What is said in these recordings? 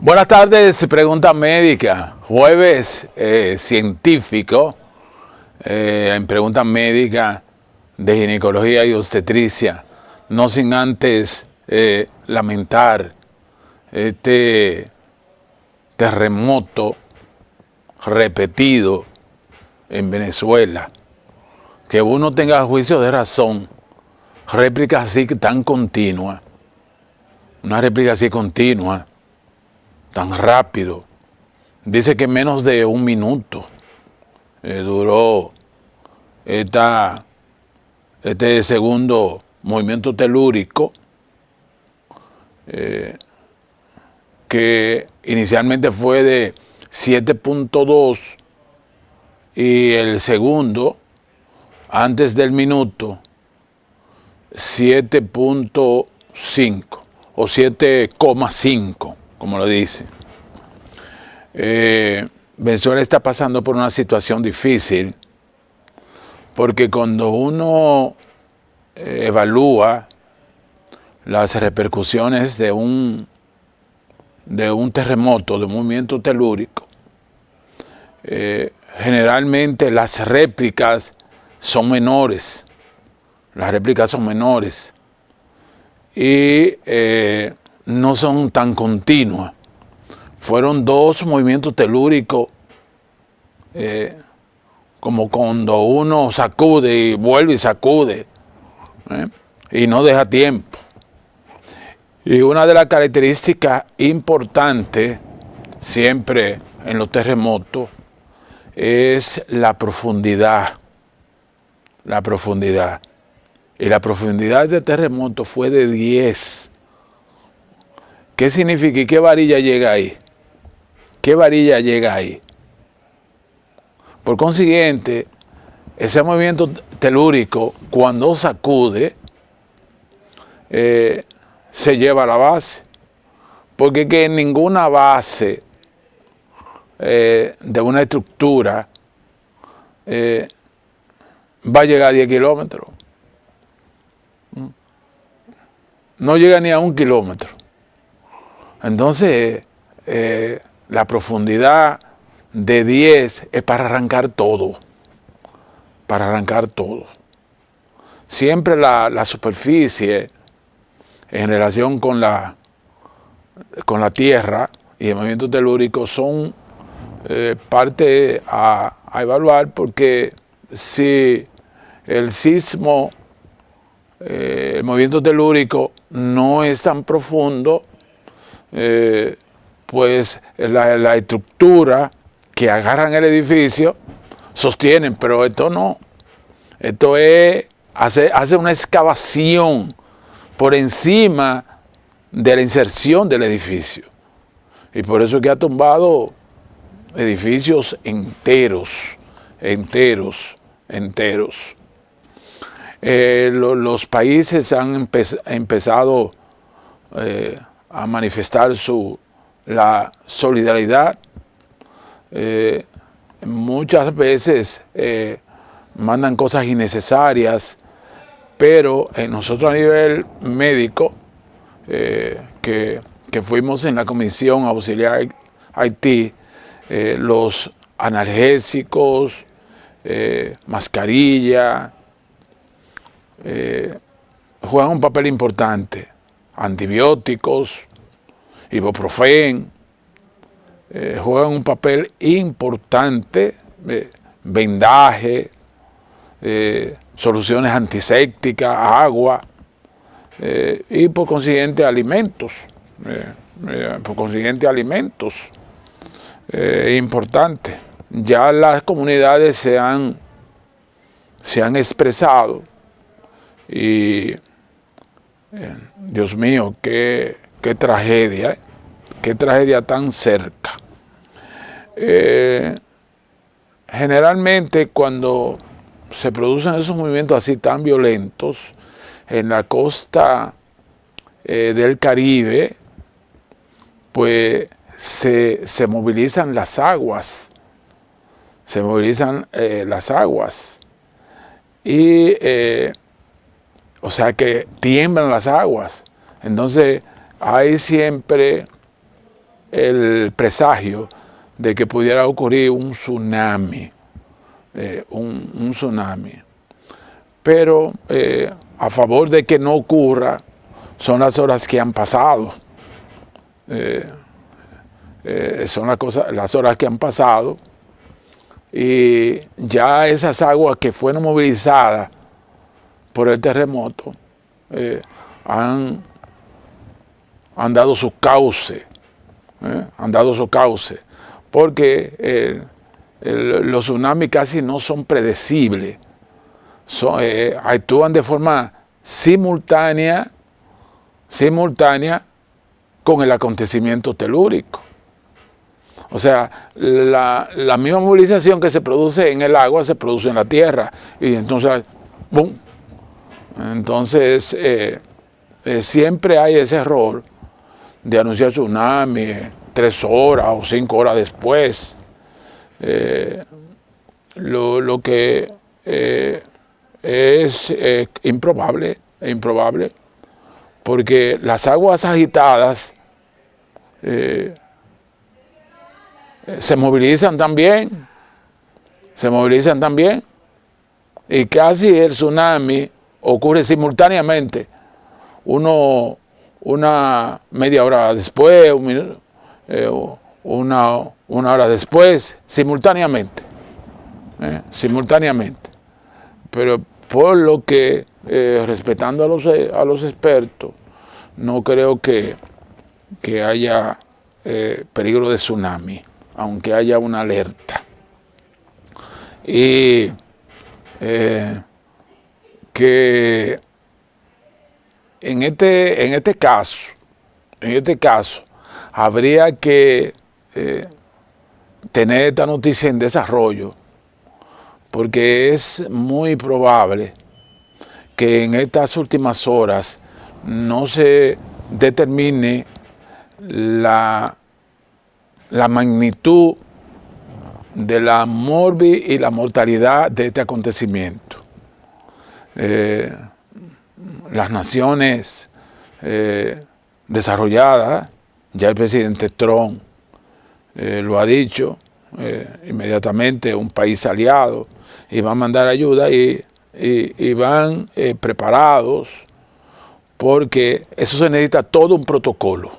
Buenas tardes, pregunta médica. Jueves científico en pregunta médica de ginecología y obstetricia. No sin antes lamentar este terremoto repetido en Venezuela. Que uno tenga juicio de razón. Réplicas así tan continuas. Una réplica así continua, tan rápido. Dice que menos de un minuto duró este segundo movimiento telúrico, que inicialmente fue de 7.2 y el segundo, antes del minuto, 7.5 o 7,5, como lo dicen. Venezuela está pasando por una situación difícil, porque cuando uno evalúa las repercusiones de un terremoto, de un movimiento telúrico, generalmente las réplicas son menores. Las réplicas son menores y no son tan continuas. Fueron dos movimientos telúricos, como cuando uno sacude y vuelve y sacude, y no deja tiempo. Y una de las características importantes siempre en los terremotos es la profundidad. La profundidad. Y la profundidad del terremoto fue de 10. ¿Qué significa y qué varilla llega ahí? ¿Qué varilla llega ahí? Por consiguiente, ese movimiento telúrico, cuando sacude, se lleva a la base. Porque que ninguna base de una estructura va a llegar a 10 kilómetros. No llega ni a 1 kilómetro. Entonces, la profundidad de 10 es para arrancar todo. Para arrancar todo. Siempre la superficie en relación con la tierra y el movimiento telúrico son parte a evaluar, porque si el sismo, el movimiento telúrico no es tan profundo, pues la estructura que agarran el edificio sostienen, pero esto no. Esto hace una excavación por encima de la inserción del edificio. Y por eso es que ha tumbado edificios enteros. Los países han empezado a manifestar la solidaridad. Muchas veces mandan cosas innecesarias, pero nosotros a nivel médico, que fuimos en la Comisión Auxiliar Haití, los analgésicos, mascarilla, juegan un papel importante. Antibióticos, ibuprofén, juegan un papel importante, vendaje, soluciones antisépticas, agua, y por consiguiente alimentos. Importante. Ya las comunidades se han expresado y Dios mío, qué tragedia, qué tragedia tan cerca. Generalmente cuando se producen esos movimientos así tan violentos en la costa del Caribe, pues se movilizan las aguas. Y o sea que tiemblan las aguas. Entonces hay siempre el presagio de que pudiera ocurrir un tsunami, un tsunami. Pero a favor de que no ocurra son las horas que han pasado. Son las horas que han pasado, y ya esas aguas que fueron movilizadas por el terremoto han dado su cauce, porque los tsunamis casi no son predecibles, actúan de forma simultánea con el acontecimiento telúrico. O sea, la misma movilización que se produce en el agua se produce en la tierra, y entonces, ¡boom! Entonces, siempre hay ese error de anunciar tsunami 3 horas o 5 horas después. Lo que es improbable, porque las aguas agitadas se movilizan también, y casi el tsunami ocurre simultáneamente, una media hora después, un minuto, una hora después, simultáneamente. Pero por lo que, respetando a los expertos, no creo que haya peligro de tsunami, aunque haya una alerta. Y que en este caso habría que tener esta noticia en desarrollo, porque es muy probable que en estas últimas horas no se determine la magnitud de la morbi y la mortalidad de este acontecimiento. Las naciones desarrolladas, ya el presidente Trump lo ha dicho inmediatamente, un país aliado, y va a mandar ayuda, y van preparados, porque eso se necesita todo un protocolo.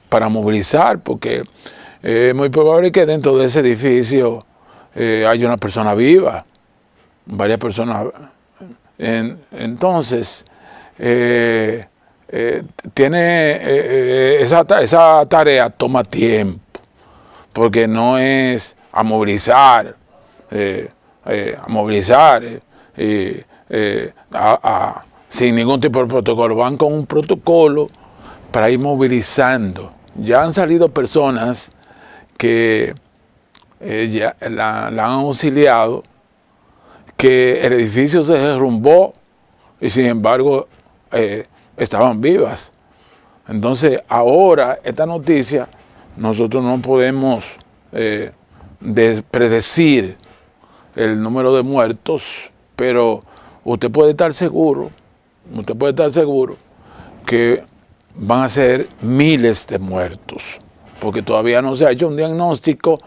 Para movilizar, porque es muy probable que dentro de ese edificio haya una persona viva, varias personas. Entonces, esa tarea toma tiempo, porque no es a movilizar, sin ningún tipo de protocolo. Van con un protocolo para ir movilizando. Ya han salido personas que ya la han auxiliado, que el edificio se derrumbó y sin embargo estaban vivas. Entonces ahora esta noticia nosotros no podemos predecir el número de muertos, pero usted puede estar seguro que van a ser miles de muertos, porque todavía no se ha hecho un diagnóstico,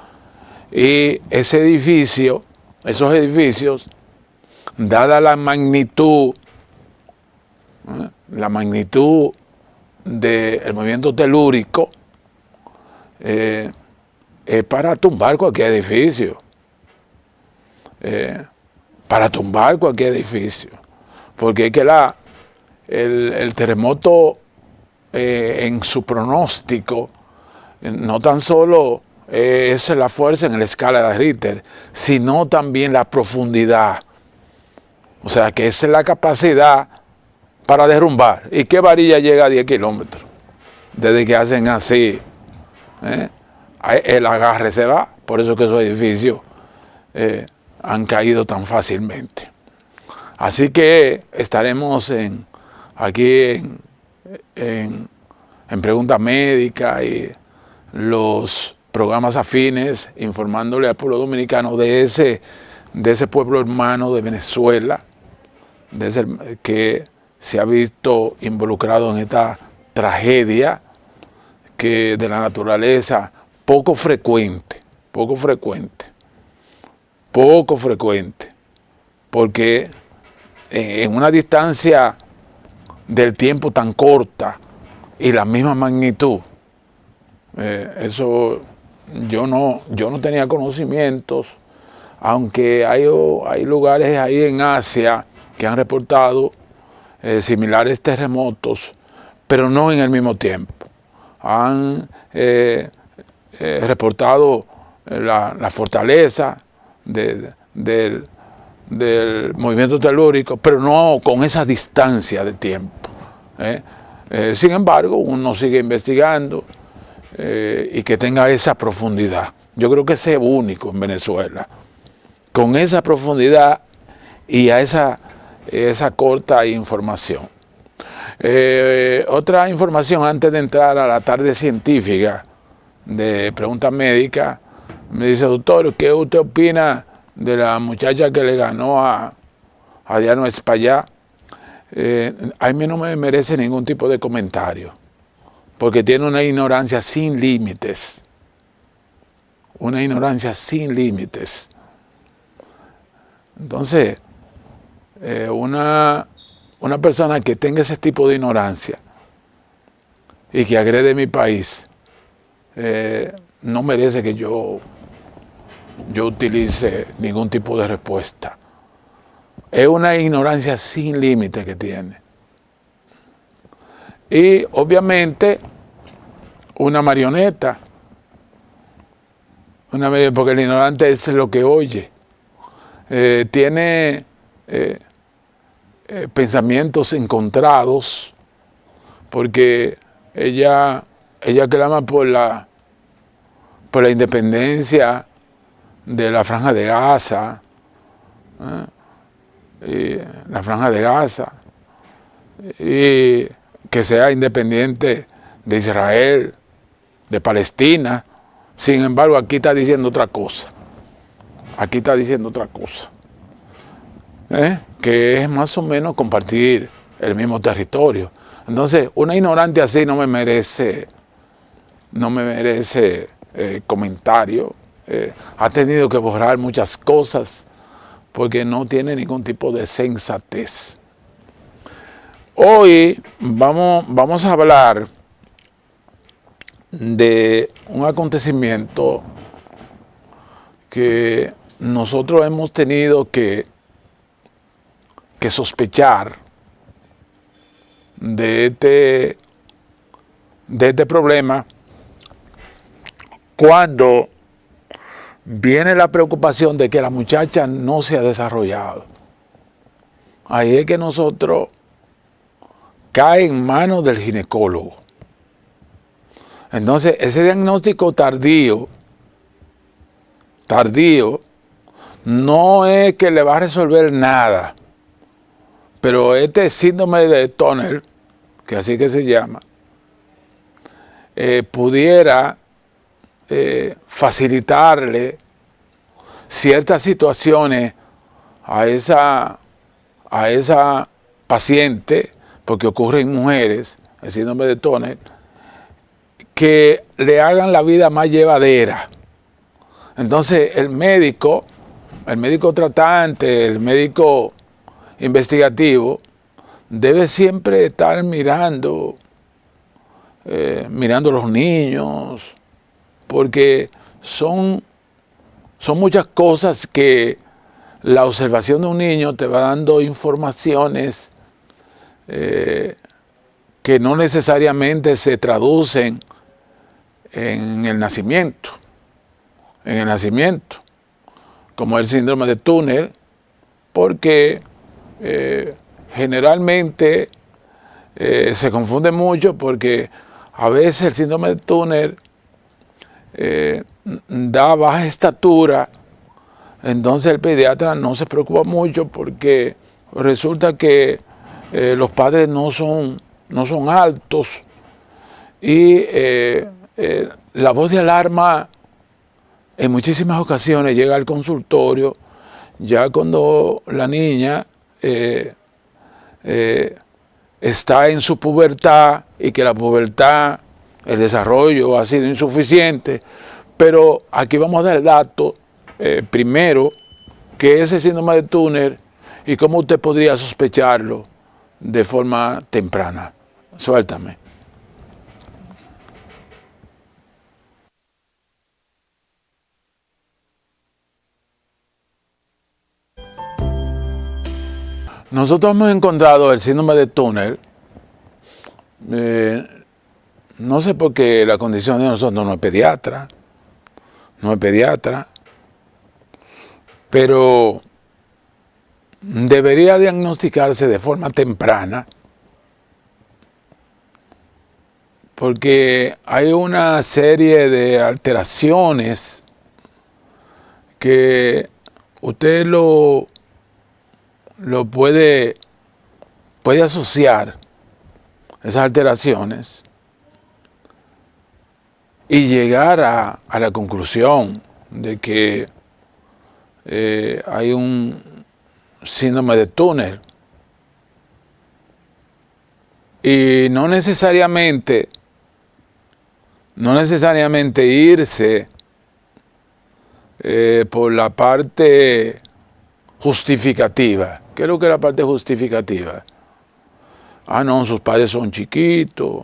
y esos edificios, dada la magnitud del movimiento telúrico, es para tumbar cualquier edificio. Porque es que el terremoto, en su pronóstico, no tan solo es la fuerza en la escala de Richter, sino también la profundidad. O sea, que esa es la capacidad para derrumbar. ¿Y qué varilla llega a 10 kilómetros? Desde que hacen así, el agarre se va. Por eso que esos edificios han caído tan fácilmente. Así que estaremos aquí en Pregunta Médica y los programas afines, informándole al pueblo dominicano de ese pueblo hermano de Venezuela, que se ha visto involucrado en esta tragedia que de la naturaleza poco frecuente, porque en una distancia del tiempo tan corta y la misma magnitud, eso yo no tenía conocimientos, aunque hay lugares ahí en Asia que han reportado similares terremotos, pero no en el mismo tiempo. Han reportado la fortaleza del movimiento telúrico, pero no con esa distancia de tiempo. Sin embargo, uno sigue investigando y que tenga esa profundidad. Yo creo que ese es único en Venezuela, con esa profundidad y a esa corta información. Otra información antes de entrar a la tarde científica de preguntas médicas, me dice: doctor, ¿qué usted opina de la muchacha que le ganó a Diana Espaillá? A mí no me merece ningún tipo de comentario, porque tiene una ignorancia sin límites. Una ignorancia sin límites. Entonces, una persona que tenga ese tipo de ignorancia y que agrede mi país, no merece que yo utilice ningún tipo de respuesta. Es una ignorancia sin límite que tiene. Y obviamente una marioneta, porque el ignorante es lo que oye. Tiene pensamientos encontrados, porque ella clama por la independencia de la Franja de Gaza, y que sea independiente de Israel, de Palestina. Sin embargo, aquí está diciendo otra cosa. Que es más o menos compartir el mismo territorio. Entonces, una ignorante así no me merece comentario. Ha tenido que borrar muchas cosas porque no tiene ningún tipo de sensatez. Hoy vamos a hablar de un acontecimiento que nosotros hemos tenido que sospechar de este problema cuando viene la preocupación de que la muchacha no se ha desarrollado. Ahí es que nosotros cae en manos del ginecólogo. Entonces, ese diagnóstico tardío no es que le va a resolver nada, pero este síndrome de Turner, que así que se llama, pudiera facilitarle ciertas situaciones a esa paciente, porque ocurre en mujeres, el síndrome de Turner, que le hagan la vida más llevadera. Entonces el médico tratante, el médico investigativo, debe siempre estar mirando los niños, porque son muchas cosas que la observación de un niño te va dando informaciones que no necesariamente se traducen en el nacimiento, como el síndrome de Turner, porque generalmente se confunde mucho, porque a veces el síndrome de Turner da baja estatura. Entonces el pediatra no se preocupa mucho, porque resulta que los padres no son altos, y la voz de alarma en muchísimas ocasiones llega al consultorio ya cuando la niña está en su pubertad y que la pubertad, el desarrollo ha sido insuficiente, pero aquí vamos a dar el dato primero, que es el síndrome de Turner y cómo usted podría sospecharlo de forma temprana. Suéltame. Nosotros hemos encontrado el síndrome de Turner, no sé por qué la condición de nosotros no es pediatra, pero debería diagnosticarse de forma temprana, porque hay una serie de alteraciones que usted lo puede asociar, esas alteraciones, y llegar a la conclusión de que hay un síndrome de Turner. Y no necesariamente irse por la parte justificativa. ¿Qué es lo que es la parte justificativa? Ah, no, sus padres son chiquitos.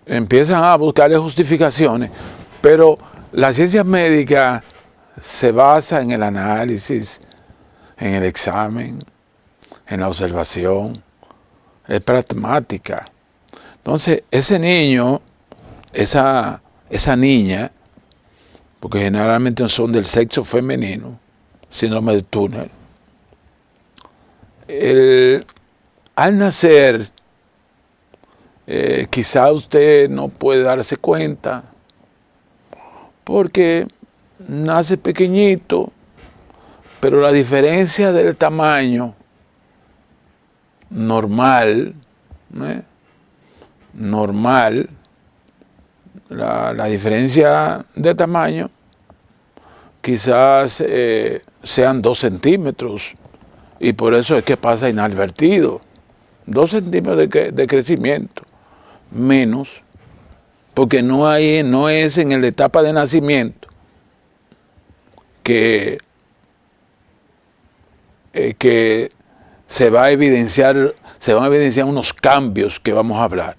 Empiezan a buscarle justificaciones, pero la ciencia médica se basa en el análisis, en el examen, en la observación, es pragmática. Entonces, ese niño, esa niña, porque generalmente son del sexo femenino, síndrome de Turner, al nacer, quizá usted no puede darse cuenta, porque nace pequeñito, pero la diferencia del tamaño normal, la diferencia de tamaño quizás sean 2 centímetros, y por eso es que pasa inadvertido. 2 centímetros de crecimiento, menos, porque no es en la etapa de nacimiento que se van a evidenciar unos cambios que vamos a hablar.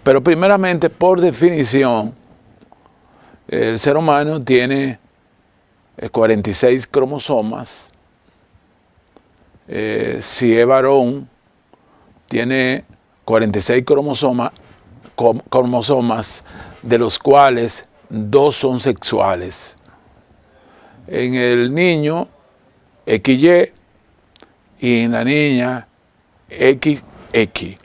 Pero primeramente, por definición, el ser humano tiene 46 cromosomas. Si es varón, tiene 46 cromosomas, de los cuales 2 son sexuales. En el niño, XY, y en la niña, XX.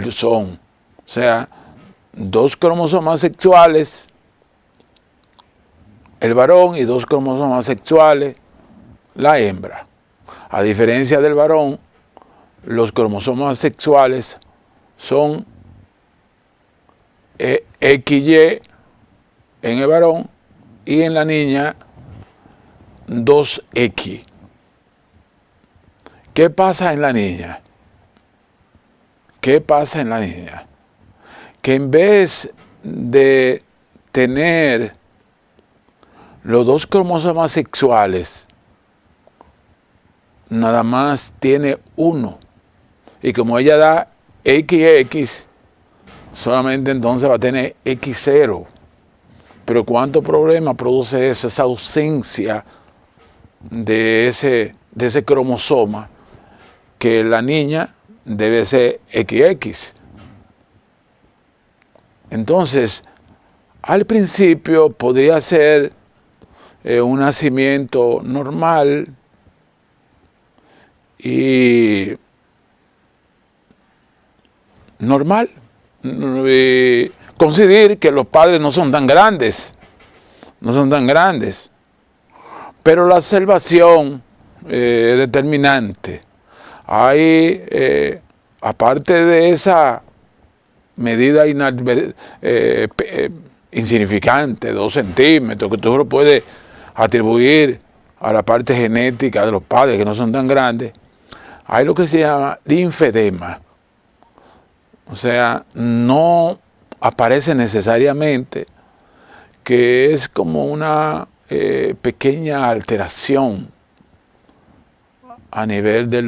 Son, o sea, 2 cromosomas sexuales, el varón, y 2 cromosomas sexuales, la hembra. A diferencia del varón, los cromosomas sexuales son XY en el varón y en la niña 2X. ¿Qué pasa en la niña? Que en vez de tener los 2 cromosomas sexuales, nada más tiene 1. Y como ella da XX, solamente entonces va a tener X0. Pero ¿cuánto problema produce eso, esa ausencia de ese cromosoma, que la niña debe ser XX? Entonces, al principio podría ser un nacimiento normal y considerar que los padres no son tan grandes, pero la observación es determinante. Hay, aparte de esa medida insignificante, 2 centímetros, que tú lo puedes atribuir a la parte genética de los padres que no son tan grandes, hay lo que se llama linfedema. O sea, no aparece necesariamente, que es como una pequeña alteración a nivel de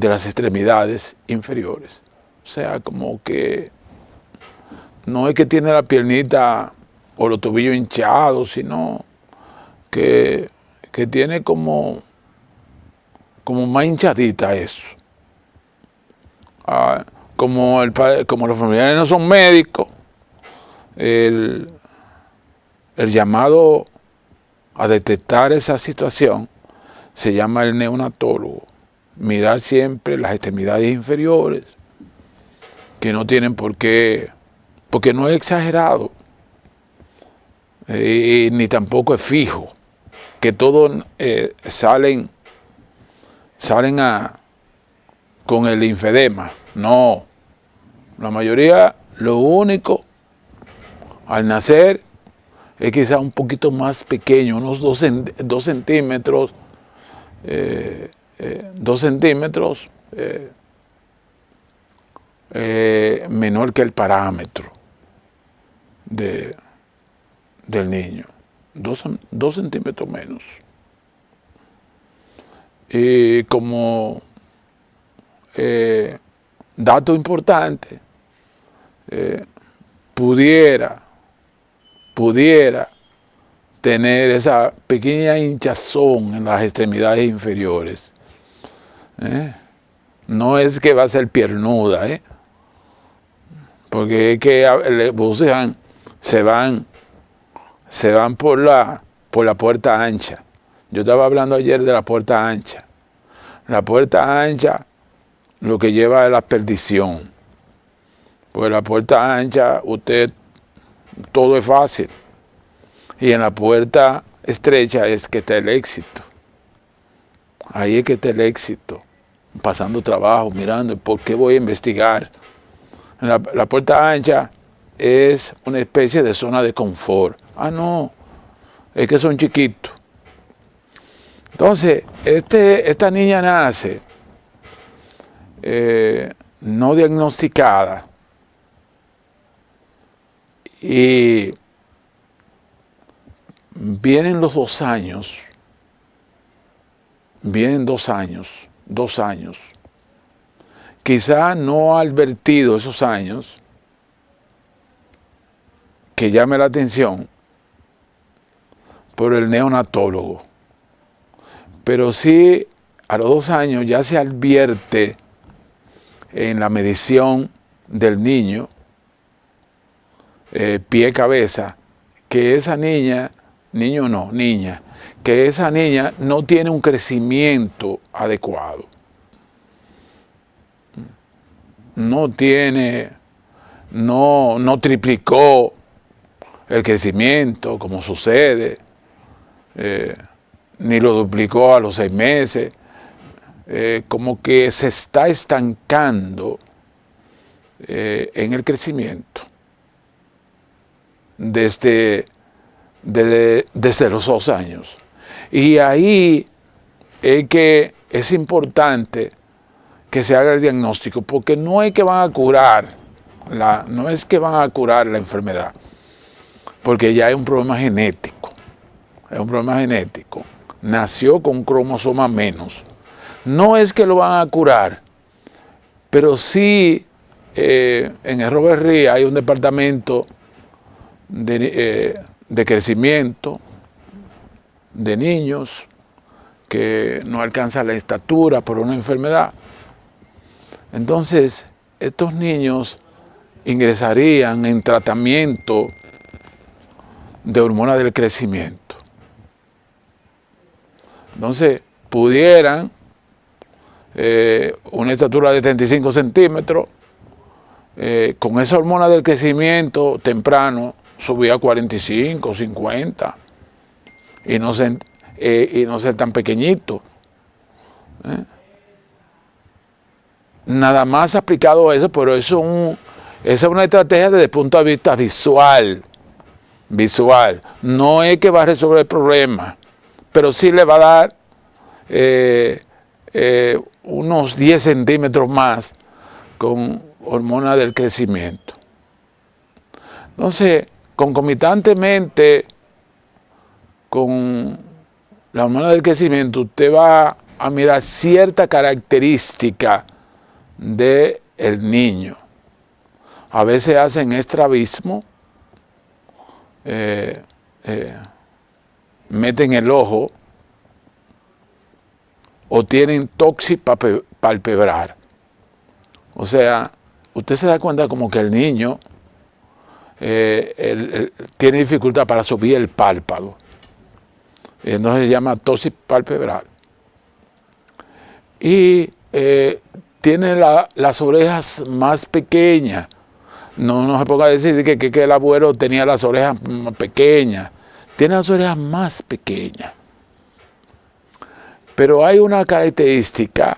las extremidades inferiores. O sea, como que no es que tiene la piernita o los tobillos hinchados, sino que tiene como más hinchadita eso. Como los familiares no son médicos, el llamado a detectar esa situación se llama el neonatólogo. Mirar siempre las extremidades inferiores, que no tienen por qué, porque no es exagerado, ni tampoco es fijo, que todos salen con el linfedema. No, la mayoría, lo único al nacer es quizá un poquito más pequeño, unos 2 centímetros, 2 centímetros menor que el parámetro del niño, 2 centímetros menos. Y como dato importante, pudiera tener esa pequeña hinchazón en las extremidades inferiores. No es que va a ser piernuda, porque es que le buscan, se van por la puerta ancha. Yo estaba hablando ayer de la puerta ancha. La puerta ancha lo que lleva es la perdición. Pues la puerta ancha, todo es fácil. Y en la puerta estrecha es que está el éxito. Ahí es que está el éxito. Pasando trabajo, mirando, ¿por qué voy a investigar? La puerta ancha es una especie de zona de confort. No, es que son chiquitos. Entonces, esta niña nace no diagnosticada y vienen los 2 años, vienen 2 años, quizá no ha advertido esos años, que llame la atención por el neonatólogo, pero sí a los 2 años ya se advierte en la medición del niño, pie-cabeza, que esa niña, niña, que esa niña no tiene un crecimiento adecuado. No triplicó el crecimiento como sucede, ni lo duplicó a los 6 meses, como que se está estancando en el crecimiento desde los 2 años. Y ahí es que es importante que se haga el diagnóstico, porque no es que van a curar la enfermedad, porque ya hay un problema genético. Nació con un cromosoma menos. No es que lo van a curar, pero sí en el Robert Reed hay un departamento de crecimiento de niños que no alcanzan la estatura por una enfermedad. Entonces, estos niños ingresarían en tratamiento de hormona del crecimiento. Entonces, pudieran una estatura de 35 centímetros, con esa hormona del crecimiento temprano, subía a 45, 50, y no ser tan pequeñito. Nada más aplicado a eso, pero esa es una estrategia desde el punto de vista visual. No es que va a resolver el problema, pero sí le va a dar unos 10 centímetros más con hormona del crecimiento. Entonces, concomitantemente con la hormona del crecimiento, usted va a mirar cierta característica del niño. A veces hacen estrabismo, meten el ojo o tienen toxis palpebral. O sea, usted se da cuenta como que el niño tiene dificultad para subir el párpado. Entonces se llama toxis palpebral. Y tiene las orejas más pequeñas. No se ponga a decir que el abuelo tenía las orejas más pequeñas. Tiene las orejas más pequeñas. Pero hay una característica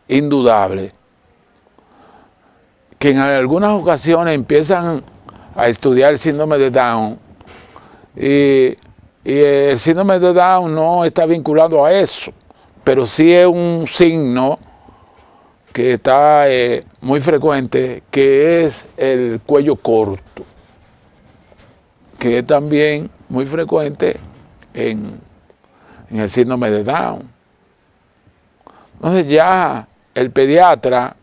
indudable, que en algunas ocasiones empiezan a estudiar el síndrome de Down y el síndrome de Down no está vinculado a eso, pero sí es un signo que está muy frecuente, que es el cuello corto, que es también muy frecuente en el síndrome de Down. Entonces ya el pediatra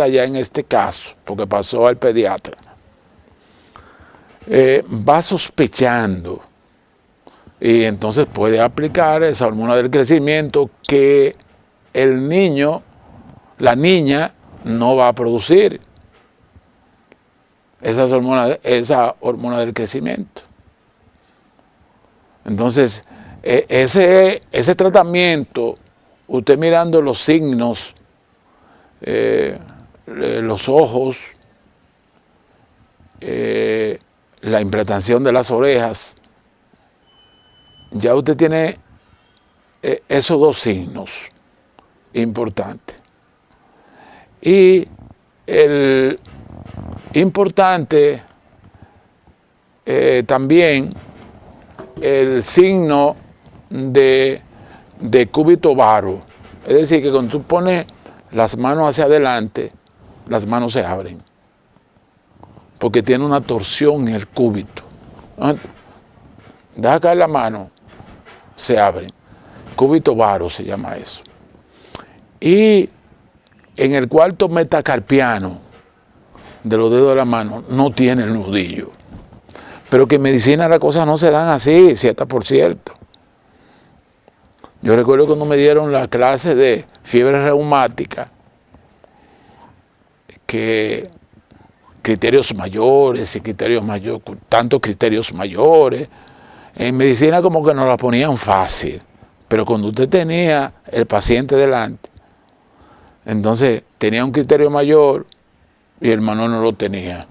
ya en este caso, porque pasó al pediatra, va sospechando y entonces puede aplicar esa hormona del crecimiento que el niño, la niña, no va a producir esa hormona del crecimiento. Entonces, ese tratamiento, usted mirando los signos, los ojos, la implantación de las orejas, ya usted tiene esos dos signos importantes. Y el importante también el signo de cúbito varo. Es decir, que cuando tú pones las manos hacia adelante, las manos se abren, porque tiene una torsión en el cúbito. Deja caer la mano, se abren. Cúbito varo se llama eso. Y en el cuarto metacarpiano de los dedos de la mano no tiene el nudillo. Pero que en medicina las cosas no se dan así, cierta por cierto. Yo recuerdo cuando me dieron la clase de fiebre reumática, que criterios mayores y criterios mayores, tantos criterios mayores, en medicina como que nos la ponían fácil, pero cuando usted tenía el paciente delante, entonces tenía un criterio mayor y el hermano no lo tenía,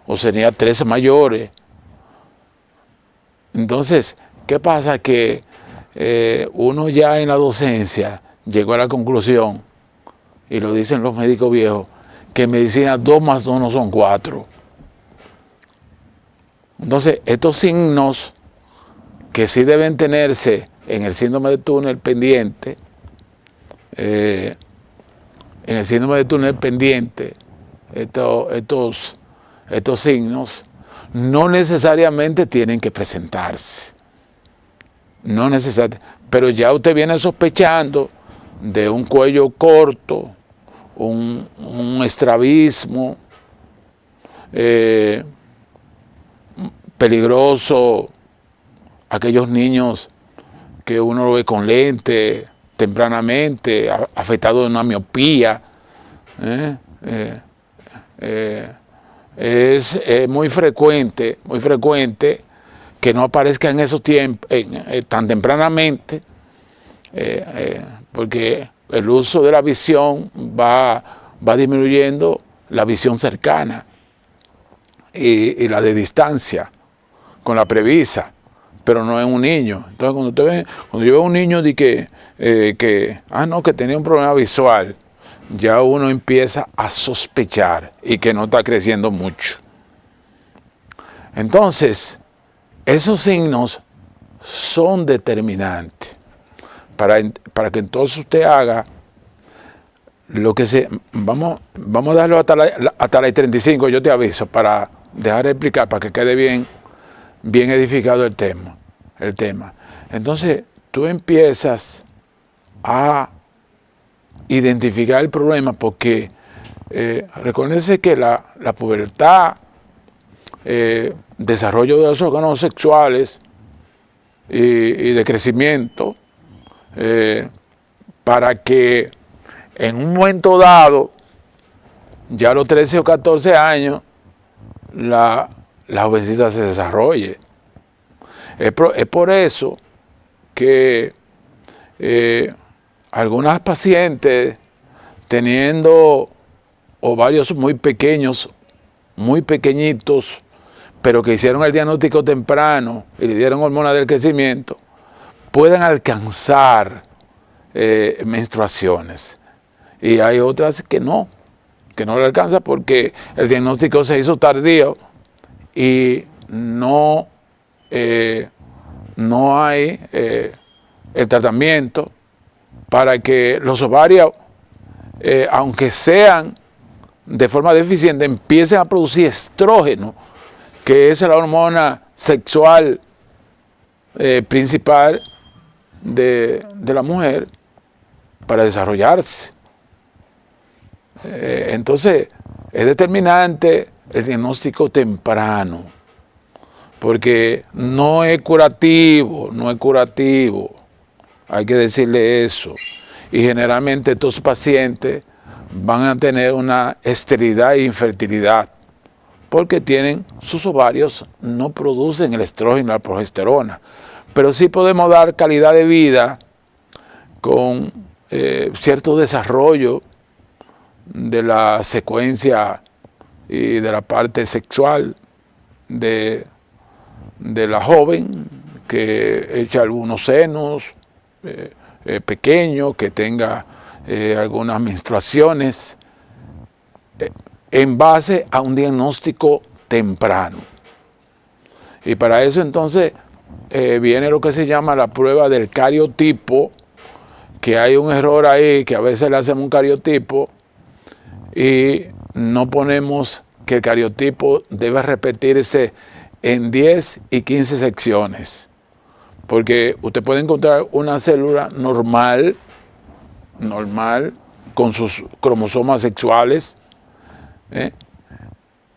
o tenía 3 mayores. Entonces, ¿qué pasa? Que uno ya en la docencia llegó a la conclusión, y lo dicen los médicos viejos, que en medicina 2 más 2 no son 4. Entonces, estos signos que sí deben tenerse en el síndrome de túnel pendiente, estos signos no necesariamente tienen que presentarse. No necesariamente, pero ya usted viene sospechando de un cuello corto, un estrabismo peligroso, aquellos niños que uno lo ve con lente tempranamente, afectado de una miopía. Es muy frecuente que no aparezca en esos tiempos tan tempranamente, porque el uso de la visión va disminuyendo la visión cercana y la de distancia con la previsa, pero no en un niño. Entonces cuando yo veo a un niño de que tenía un problema visual, ya uno empieza a sospechar y que no está creciendo mucho. Entonces, esos signos son determinantes para que entonces usted haga lo que se... Vamos a darlo hasta la 35, yo te aviso, para dejar de explicar, para que quede bien edificado el tema. Entonces, tú empiezas a identificar el problema porque recuérdense que la pubertad, desarrollo de los órganos sexuales y de crecimiento, para que en un momento dado, ya a los 13 o 14 años, la jovencita se desarrolle. Es por eso que algunas pacientes teniendo ovarios muy pequeños, muy pequeñitos, pero que hicieron el diagnóstico temprano y le dieron hormonas del crecimiento, pueden alcanzar menstruaciones. Y hay otras que no le alcanza porque el diagnóstico se hizo tardío y no hay el tratamiento para que los ovarios, aunque sean de forma deficiente, empiecen a producir estrógeno, que es la hormona sexual principal de la mujer para desarrollarse. Entonces, es determinante el diagnóstico temprano, porque no es curativo, hay que decirle eso. Y generalmente estos pacientes van a tener una esterilidad e infertilidad, porque sus ovarios no producen el estrógeno y la progesterona. Pero sí podemos dar calidad de vida con cierto desarrollo de la secuencia y de la parte sexual de la joven, que eche algunos senos pequeños, que tenga algunas menstruaciones, en base a un diagnóstico temprano. Y para eso entonces viene lo que se llama la prueba del cariotipo, que hay un error ahí, que a veces le hacemos un cariotipo y no ponemos que el cariotipo debe repetirse en 10 y 15 secciones. Porque usted puede encontrar una célula normal, con sus cromosomas sexuales,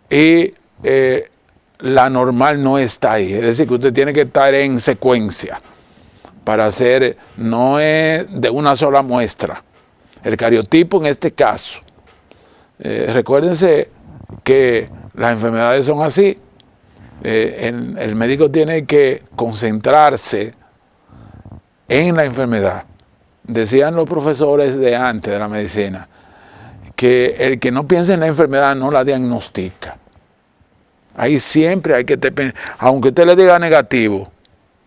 y la normal no está ahí. Es decir, que usted tiene que estar en secuencia para hacer, no es de una sola muestra. El cariotipo en este caso. Recuérdense que las enfermedades son así. El médico tiene que concentrarse en la enfermedad. Decían los profesores de antes de la medicina que el que no piensa en la enfermedad no la diagnostica. Ahí siempre hay que aunque usted le diga negativo,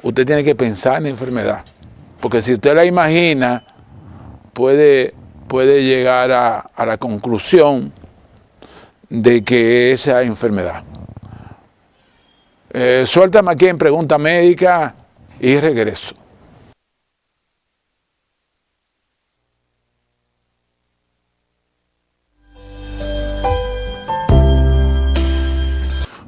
usted tiene que pensar en la enfermedad, porque si usted la imagina, puede llegar a la conclusión de que esa enfermedad. Suéltame aquí en pregunta médica y regreso.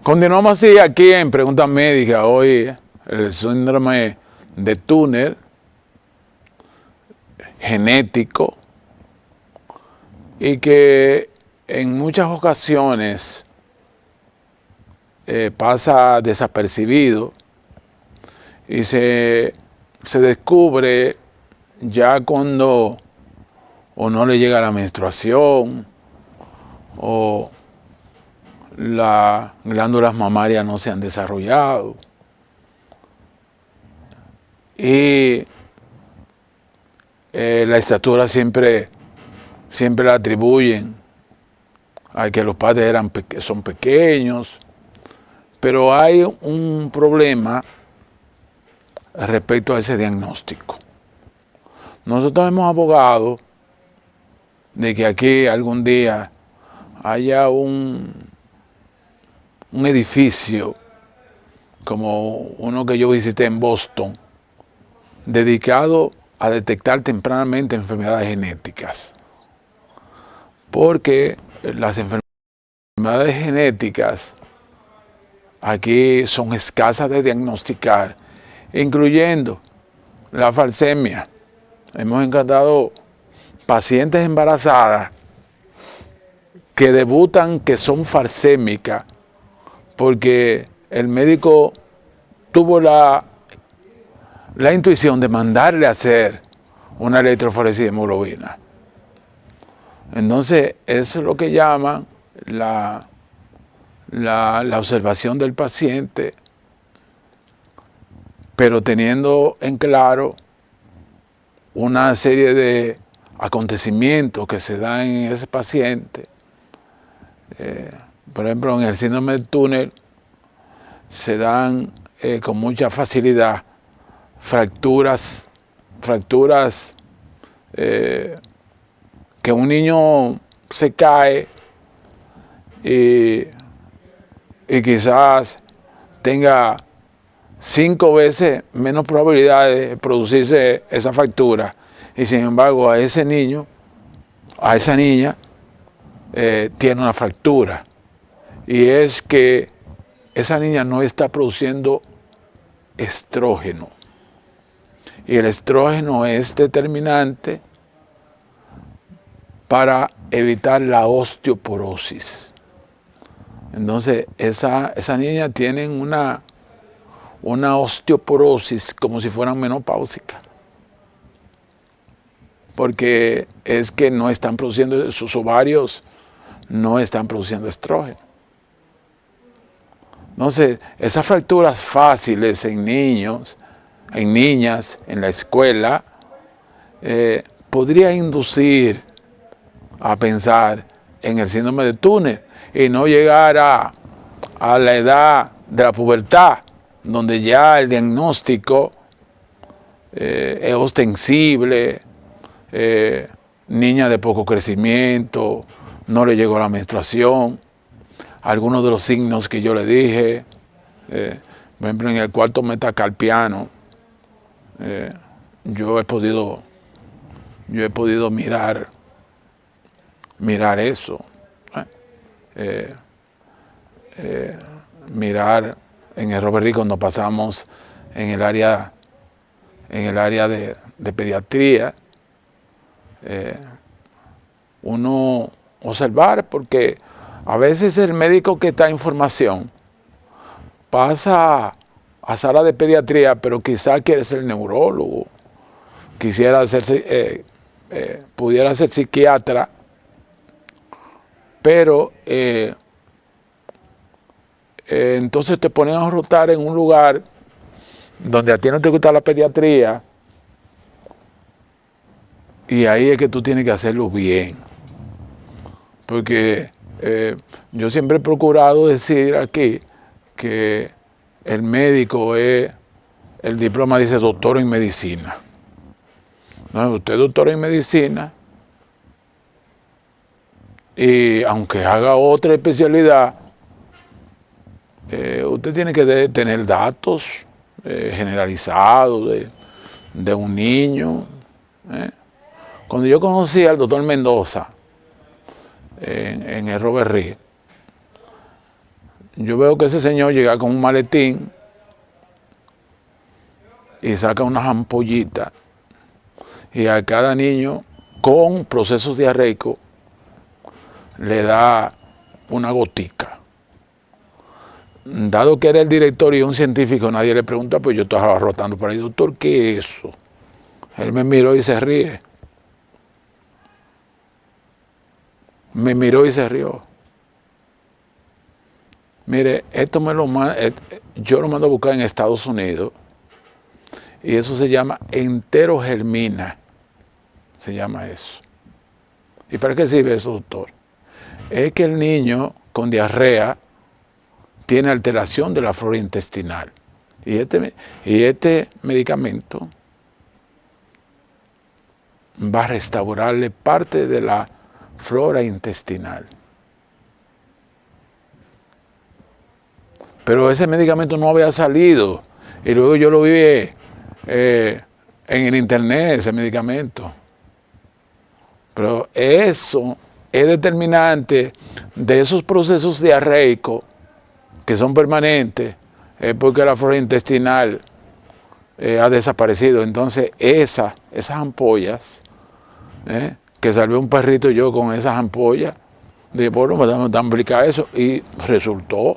Continuamos así aquí en pregunta médica. Hoy el síndrome de Turner, genético, y que en muchas ocasiones pasa desapercibido y se descubre ya cuando o no le llega la menstruación o las glándulas mamarias no se han desarrollado. Y la estatura siempre la atribuyen a que los padres son pequeños, pero hay un problema respecto a ese diagnóstico. Nosotros hemos abogado de que aquí algún día haya un edificio como uno que yo visité en Boston, dedicado a detectar tempranamente enfermedades genéticas. Porque las enfermedades genéticas aquí son escasas de diagnosticar, incluyendo la falsemia. Hemos encontrado pacientes embarazadas que debutan que son falsémicas porque el médico tuvo la intuición de mandarle a hacer una electroforesis de hemoglobina. Entonces, eso es lo que llaman la observación del paciente, pero teniendo en claro una serie de acontecimientos que se dan en ese paciente. Por ejemplo, en el síndrome del túnel se dan con mucha facilidad fracturas que un niño se cae y quizás tenga 5 veces menos probabilidades de producirse esa fractura, y sin embargo a ese niño, a esa niña, tiene una fractura, y es que esa niña no está produciendo estrógeno, y el estrógeno es determinante para evitar la osteoporosis. Entonces esa niña tiene una osteoporosis como si fueran menopáusicas, porque es que no están produciendo, sus ovarios no están produciendo estrógeno. Entonces, esas fracturas fáciles en niños, en niñas, en la escuela, podría inducir a pensar en el síndrome de túnel y no llegar a la edad de la pubertad, donde ya el diagnóstico es ostensible, niña de poco crecimiento, no le llegó la menstruación, algunos de los signos que yo le dije, por ejemplo en el cuarto metacarpiano, yo he podido mirar eso, mirar en el Robert Reed cuando pasamos en el área de pediatría, uno observar, porque a veces el médico que está en formación pasa a sala de pediatría, pero quizás quiere ser neurólogo, pudiera ser psiquiatra, pero entonces te ponen a rotar en un lugar donde a ti no te gusta la pediatría, y ahí es que tú tienes que hacerlo bien. Porque yo siempre he procurado decir aquí que el médico el diploma dice doctor en medicina. No, usted es doctor en medicina, y aunque haga otra especialidad, usted tiene que tener datos generalizados de un niño. Cuando yo conocí al doctor Mendoza en el Robert Reed, yo veo que ese señor llega con un maletín y saca unas ampollitas, y a cada niño con procesos diarreicos le da una gotica. Dado que era el director y un científico, nadie le pregunta, pues yo estaba rotando por ahí, doctor, ¿qué es eso? Él me miró y se ríe. Me miró y se rió. Mire, esto yo lo mando a buscar en Estados Unidos, y eso se llama enterogermina, se llama eso. ¿Y para qué sirve eso, doctor? Es que el niño con diarrea tiene alteración de la flora intestinal, y este medicamento va a restaurarle parte de la flora intestinal. pero ese medicamento no había salido. Y luego yo lo vi en el internet, ese medicamento. Pero eso es determinante de esos procesos diarreicos que son permanentes, es porque la flora intestinal ha desaparecido. Entonces esas ampollas, que salvé un perrito yo con esas ampollas, dije, bueno, me dan a aplicar eso, y resultó.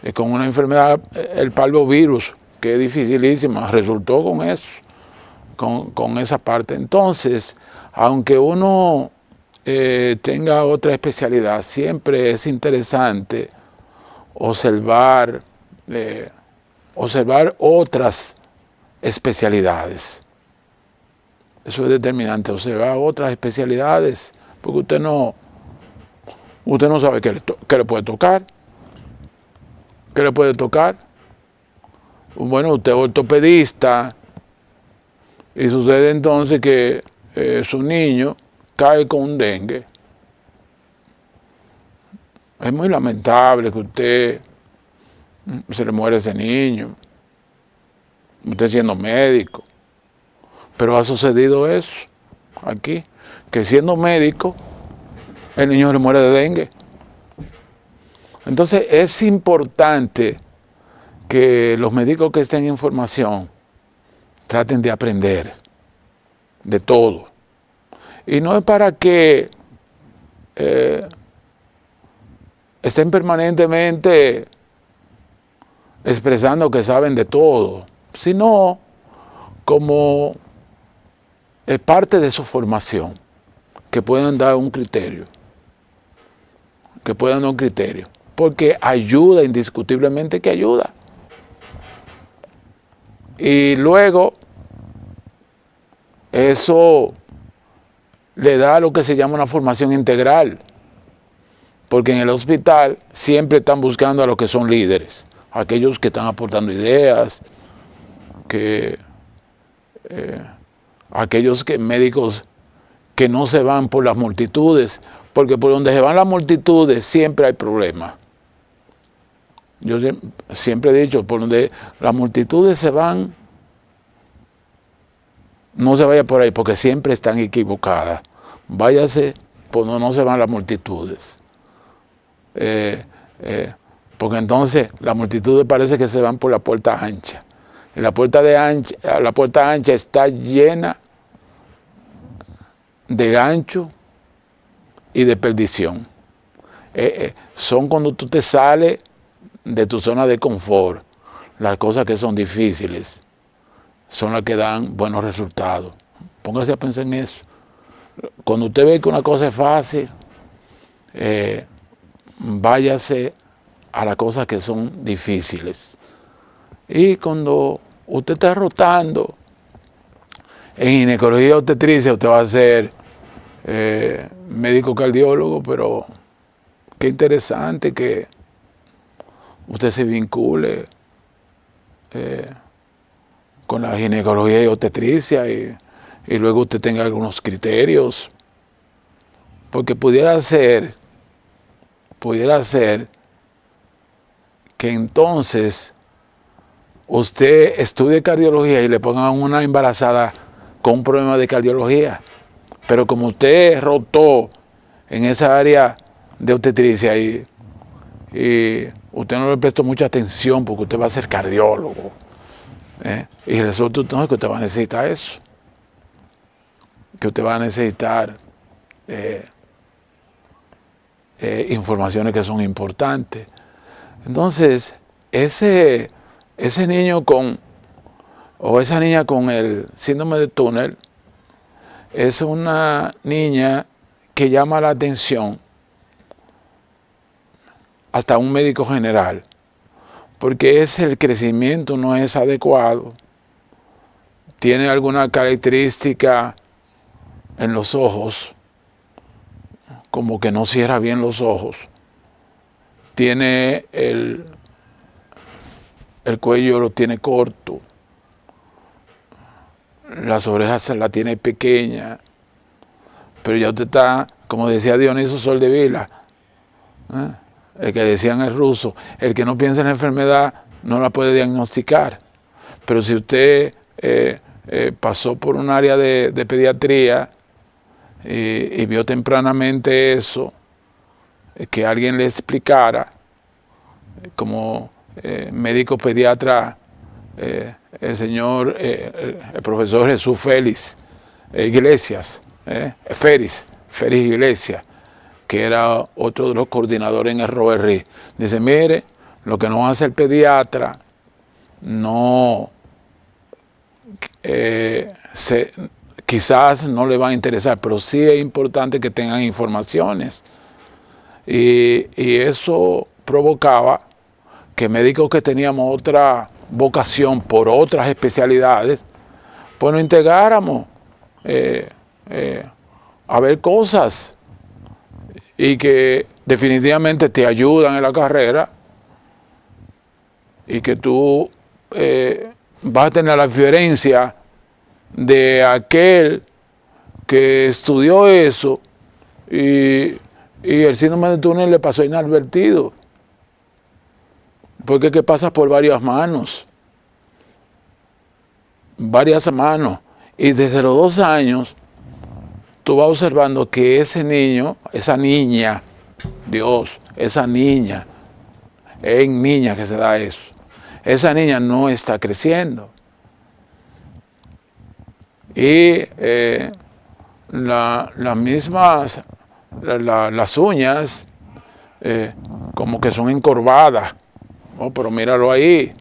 Y con una enfermedad, el parvovirus, que es dificilísima, resultó con eso, con esa parte. Entonces, aunque uno tenga otra especialidad, siempre es interesante observar otras especialidades. Eso es determinante, observar otras especialidades, porque usted no sabe qué le puede tocar. ¿Qué le puede tocar? Bueno, usted es ortopedista y sucede entonces que su niño cae con un dengue. Es muy lamentable que usted se le muere ese niño, usted siendo médico, pero ha sucedido eso aquí, que siendo médico el niño le muere de dengue. Entonces es importante que los médicos que estén en formación traten de aprender de todo. Y no es para que estén permanentemente expresando que saben de todo, sino como es parte de su formación, que puedan dar un criterio, porque ayuda, indiscutiblemente que ayuda. Y luego eso le da lo que se llama una formación integral, porque en el hospital siempre están buscando a los que son líderes, aquellos que están aportando ideas, aquellos médicos que no se van por las multitudes, porque por donde se van las multitudes siempre hay problemas. Yo siempre he dicho, por donde las multitudes se van, no se vaya por ahí, porque siempre están equivocadas. Váyase por donde no se van las multitudes. Porque entonces las multitudes parece que se van por la puerta ancha. Y la puerta ancha está llena de gancho y de perdición. Son cuando tú te sales de tu zona de confort, las cosas que son difíciles son las que dan buenos resultados. Póngase a pensar en eso. Cuando usted ve que una cosa es fácil, váyase a las cosas que son difíciles. Y cuando usted está rotando en ginecología obstetricia, usted va a ser médico cardiólogo, pero qué interesante que usted se vincule con la ginecología y obstetricia y luego usted tenga algunos criterios, porque pudiera ser que entonces usted estudie cardiología y le pongan una embarazada con un problema de cardiología, pero como usted rotó en esa área de obstetricia y usted no le prestó mucha atención porque usted va a ser cardiólogo, y resulta entonces que usted va a necesitar eso, que usted va a necesitar informaciones que son importantes. Entonces, ese niño o esa niña con el síndrome de túnel es una niña que llama la atención hasta un médico general, porque el crecimiento no es adecuado, tiene alguna característica en los ojos, como que no cierra bien los ojos, tiene el cuello lo tiene corto, las orejas se la tiene pequeña, pero ya usted está, como decía Dioniso Soldevila, el que decían el ruso, el que no piensa en la enfermedad no la puede diagnosticar. Pero si usted pasó por un área de pediatría y vio tempranamente eso, que alguien le explicara, como médico pediatra, el señor, el profesor Jesús Félix Iglesias, Félix Iglesias, que era otro de los coordinadores en el ROERRI, dice, mire, lo que nos hace el pediatra no, quizás no le va a interesar, pero sí es importante que tengan informaciones. Y eso provocaba que médicos que teníamos otra vocación por otras especialidades, pues nos integráramos a ver cosas y que definitivamente te ayudan en la carrera y que tú vas a tener la diferencia de aquel que estudió eso y el síndrome de túnel le pasó inadvertido, porque es que pasas por varias manos, y desde los 2 años tú vas observando que ese niño, esa niña, Dios, esa niña, es en niña que se da eso, esa niña no está creciendo. Y las mismas, las uñas, como que son encorvadas. Oh, pero míralo ahí.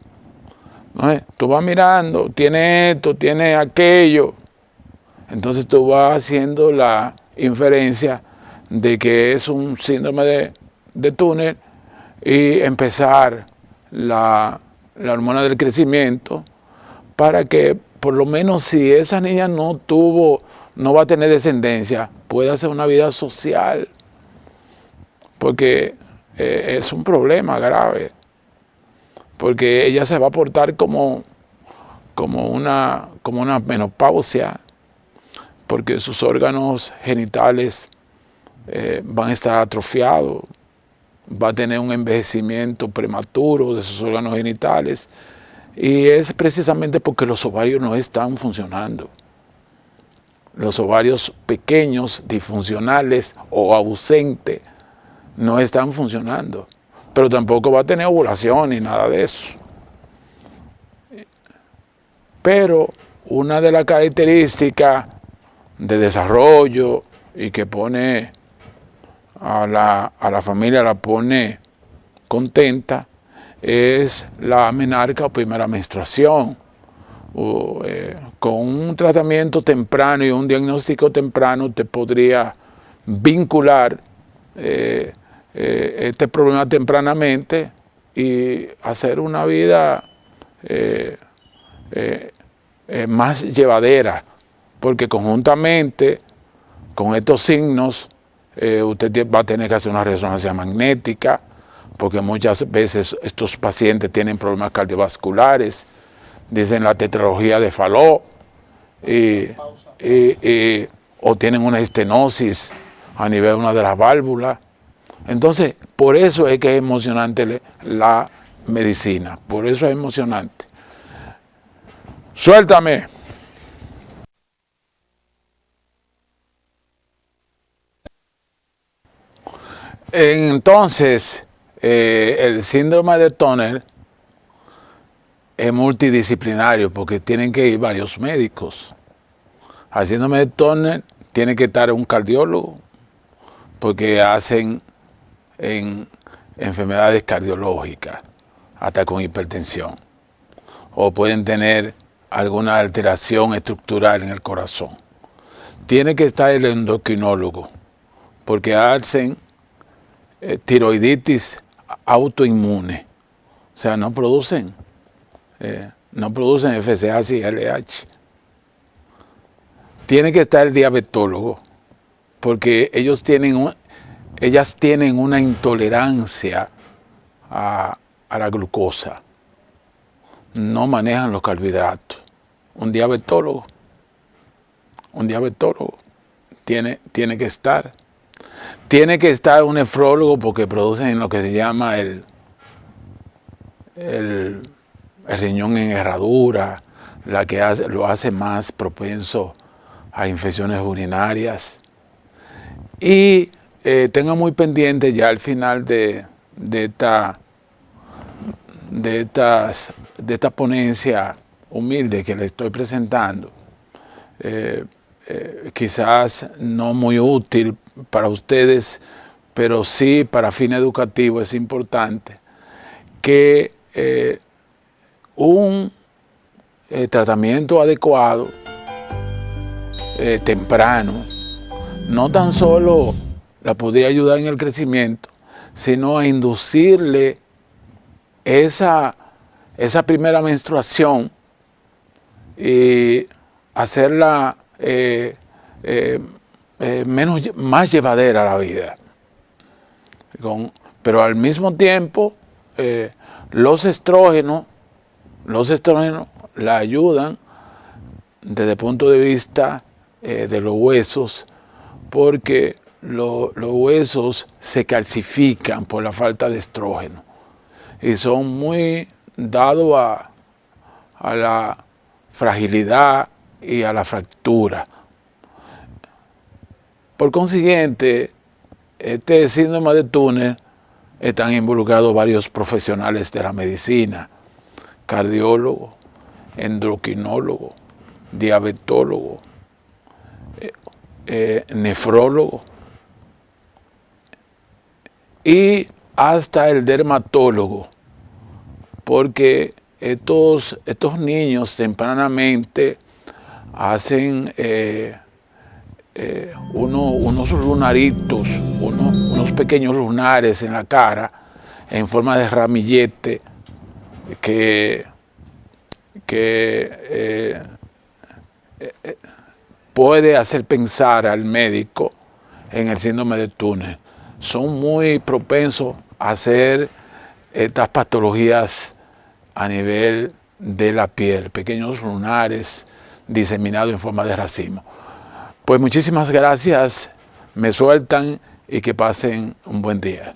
¿No? Tú vas mirando, tiene esto, tiene aquello. Entonces tú vas haciendo la inferencia de que es un síndrome de túnel y empezar la hormona del crecimiento para que por lo menos si esa niña no va a tener descendencia, pueda hacer una vida social, porque es un problema grave, porque ella se va a portar como una menopausia, porque sus órganos genitales van a estar atrofiados, va a tener un envejecimiento prematuro de sus órganos genitales, y es precisamente porque los ovarios no están funcionando. Los ovarios pequeños, disfuncionales o ausentes, no están funcionando. Pero tampoco va a tener ovulación ni nada de eso. Pero una de las características de desarrollo y que pone a la familia, la pone contenta, es la menarca o primera menstruación. Con un tratamiento temprano y un diagnóstico temprano te podría vincular este problema tempranamente y hacer una vida más llevadera, porque conjuntamente con estos signos usted va a tener que hacer una resonancia magnética, porque muchas veces estos pacientes tienen problemas cardiovasculares, dicen la tetralogía de Fallot, o tienen una estenosis a nivel de una de las válvulas. Entonces, por eso es que es emocionante la medicina, por eso es emocionante. Suéltame. Entonces, el síndrome de túnel es multidisciplinario porque tienen que ir varios médicos. Al síndrome de túnel tiene que estar un cardiólogo porque hacen en enfermedades cardiológicas, hasta con hipertensión. O pueden tener alguna alteración estructural en el corazón. Tiene que estar el endocrinólogo porque hacen tiroiditis autoinmune. O sea, no producen FSH y LH. Tiene que estar el diabetólogo, porque ellas tienen una intolerancia a la glucosa. No manejan los carbohidratos. Un diabetólogo tiene que estar. Tiene que estar un nefrólogo porque producen lo que se llama el riñón en herradura, la que lo hace más propenso a infecciones urinarias. Y tenga muy pendiente ya al final de esta ponencia humilde que le estoy presentando, quizás no muy útil para ustedes, pero sí para fin educativo es importante que un tratamiento adecuado, temprano, no tan solo la podría ayudar en el crecimiento, sino a inducirle esa primera menstruación y hacerla más llevadera la vida. Pero al mismo tiempo, los estrógenos la ayudan desde el punto de vista de los huesos, porque los huesos se calcifican por la falta de estrógeno y son muy dados a la fragilidad y a la fractura. Por consiguiente, este síndrome de Turner están involucrados varios profesionales de la medicina: cardiólogo, endocrinólogo, diabetólogo, nefrólogo y hasta el dermatólogo, porque estos niños tempranamente hacen unos lunaritos, unos pequeños lunares en la cara en forma de ramillete que puede hacer pensar al médico en el síndrome de Turner. Son muy propensos a hacer estas patologías a nivel de la piel, pequeños lunares diseminados en forma de racimo. Pues muchísimas gracias, me sueltan y que pasen un buen día.